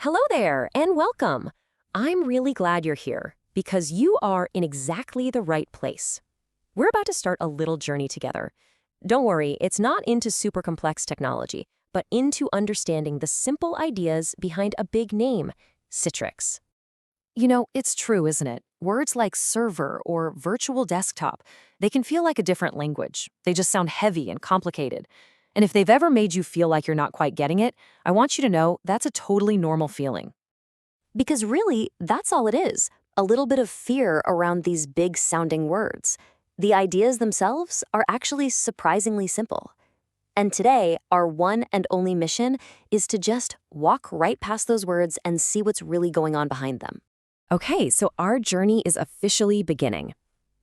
Hello there, and welcome. I'm really glad you're here because you are in exactly the right place. We're about to start a little journey together. Don't worry, it's not into super complex technology, but into understanding the simple ideas behind a big name, Citrix. You know, it's true, isn't it? Words like server or virtual desktop, they can feel like a different language. They just sound heavy and complicated. And if they've ever made you feel like you're not quite getting it, I want you to know that's a totally normal feeling. Because really, that's all it is, a little bit of fear around these big-sounding words. The ideas themselves are actually surprisingly simple. And today, our one and only mission is to just walk right past those words and see what's really going on behind them. Okay, so our journey is officially beginning.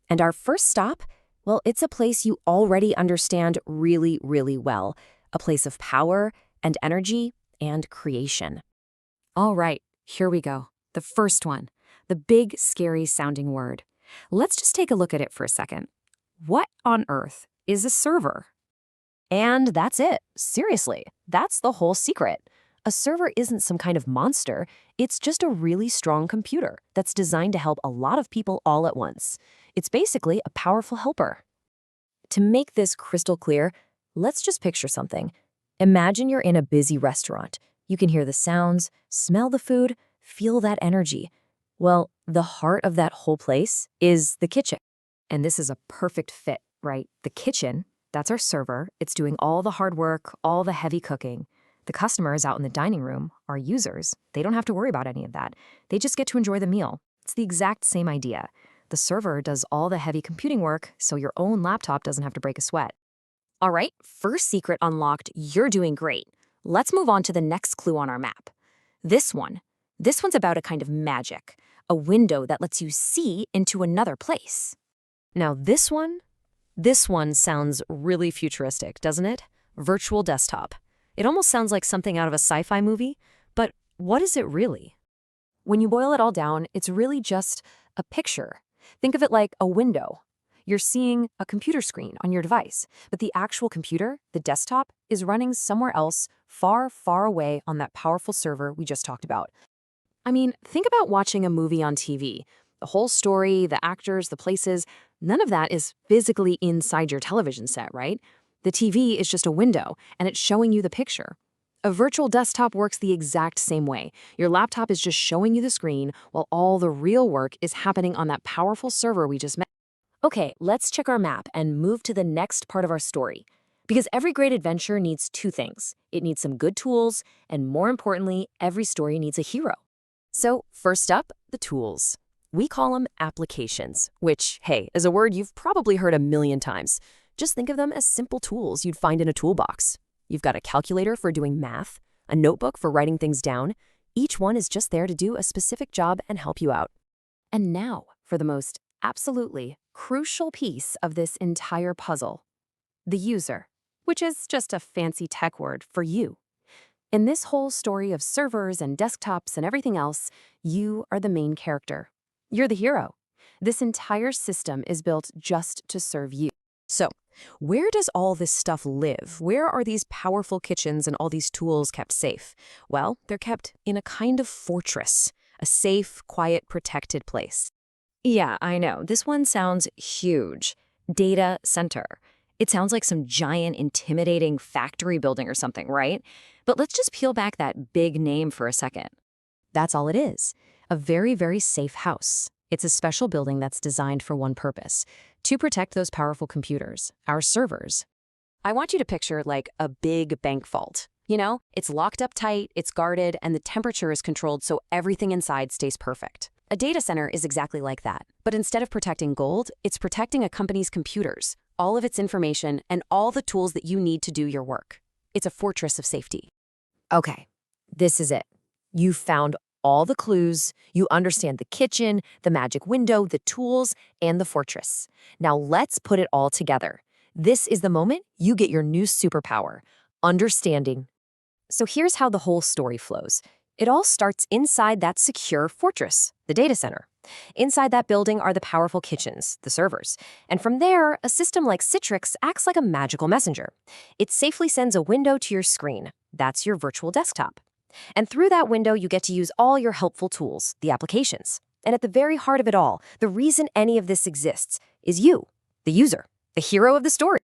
And our first stop, well, it's a place you already understand really, really well. A place of power and energy and creation. All right, here we go. The first one, the big, scary sounding word. Let's just take a look at it for a second. What on earth is a server? And that's it. Seriously, that's the whole secret. A server isn't some kind of monster. It's just a really strong computer that's designed to help a lot of people all at once. It's basically a powerful helper. To make this crystal clear, let's just picture something. Imagine you're in a busy restaurant. You can hear the sounds, smell the food, feel that energy. Well, the heart of that whole place is the kitchen. And this is a perfect fit, right? The kitchen, that's our server. It's doing all the hard work, all the heavy cooking. The customers out in the dining room, our users, they don't have to worry about any of that. They just get to enjoy the meal. It's the exact same idea. The server does all the heavy computing work, so your own laptop doesn't have to break a sweat. All right, first secret unlocked, you're doing great. Let's move on to the next clue on our map. This one's about a kind of magic, a window that lets you see into another place. Now this one sounds really futuristic, doesn't it? Virtual desktop. It almost sounds like something out of a sci-fi movie, but what is it really? When you boil it all down, it's really just a picture. Think of it like a window. You're seeing a computer screen on your device, but the actual computer, the desktop, is running somewhere else, far, far away on that powerful server we just talked about. I mean, think about watching a movie on TV. The whole story, the actors, the places, none of that is physically inside your television set, right? The TV is just a window, and it's showing you the picture. A virtual desktop works the exact same way. Your laptop is just showing you the screen, while all the real work is happening on that powerful server we just met. Okay, let's check our map and move to the next part of our story. Because every great adventure needs two things. It needs some good tools, and more importantly, every story needs a hero. So, first up, the tools. We call them applications, which, hey, is a word you've probably heard a million times. Just think of them as simple tools you'd find in a toolbox. You've got a calculator for doing math, a notebook for writing things down. Each one is just there to do a specific job and help you out. And now, for the most absolutely crucial piece of this entire puzzle, the user, which is just a fancy tech word for you. In this whole story of servers and desktops and everything else, you are the main character. You're the hero. This entire system is built just to serve you. So, where does all this stuff live? Where are these powerful kitchens and all these tools kept safe? Well, they're kept in a kind of fortress, a safe, quiet, protected place. Yeah, I know, this one sounds huge. Data center. It sounds like some giant, intimidating factory building or something, right? But let's just peel back that big name for a second. That's all it is. A very, very safe house. It's a special building that's designed for one purpose, to protect those powerful computers, our servers. I want you to picture like a big bank vault. You know, it's locked up tight, it's guarded, and the temperature is controlled so everything inside stays perfect. A data center is exactly like that. But instead of protecting gold, it's protecting a company's computers, all of its information, and all the tools that you need to do your work. It's a fortress of safety. Okay, this is it. You found all the clues, you understand the kitchen, the magic window, the tools, and the fortress. Now let's put it all together. This is the moment you get your new superpower, understanding. So here's how the whole story flows. It all starts inside that secure fortress, the data center. Inside that building are the powerful kitchens, the servers. And from there, a system like Citrix acts like a magical messenger. It safely sends a window to your screen. That's your virtual desktop. And through that window, you get to use all your helpful tools, the applications. And at the very heart of it all, the reason any of this exists is you, the user, the hero of the story.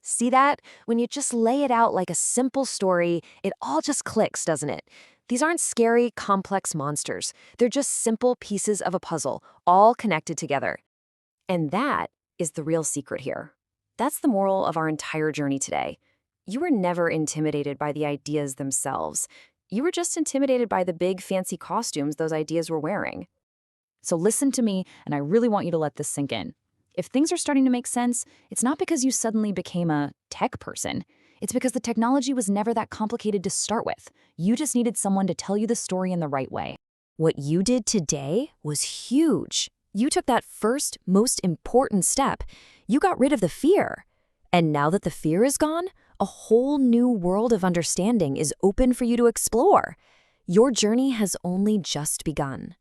See that? When you just lay it out like a simple story, it all just clicks, doesn't it? These aren't scary, complex monsters. They're just simple pieces of a puzzle, all connected together. And that is the real secret here. That's the moral of our entire journey today. You were never intimidated by the ideas themselves. You were just intimidated by the big, fancy costumes those ideas were wearing. So listen to me, and I really want you to let this sink in. If things are starting to make sense, it's not because you suddenly became a tech person. It's because the technology was never that complicated to start with. You just needed someone to tell you the story in the right way. What you did today was huge. You took that first, most important step. You got rid of the fear. And now that the fear is gone, a whole new world of understanding is open for you to explore. Your journey has only just begun.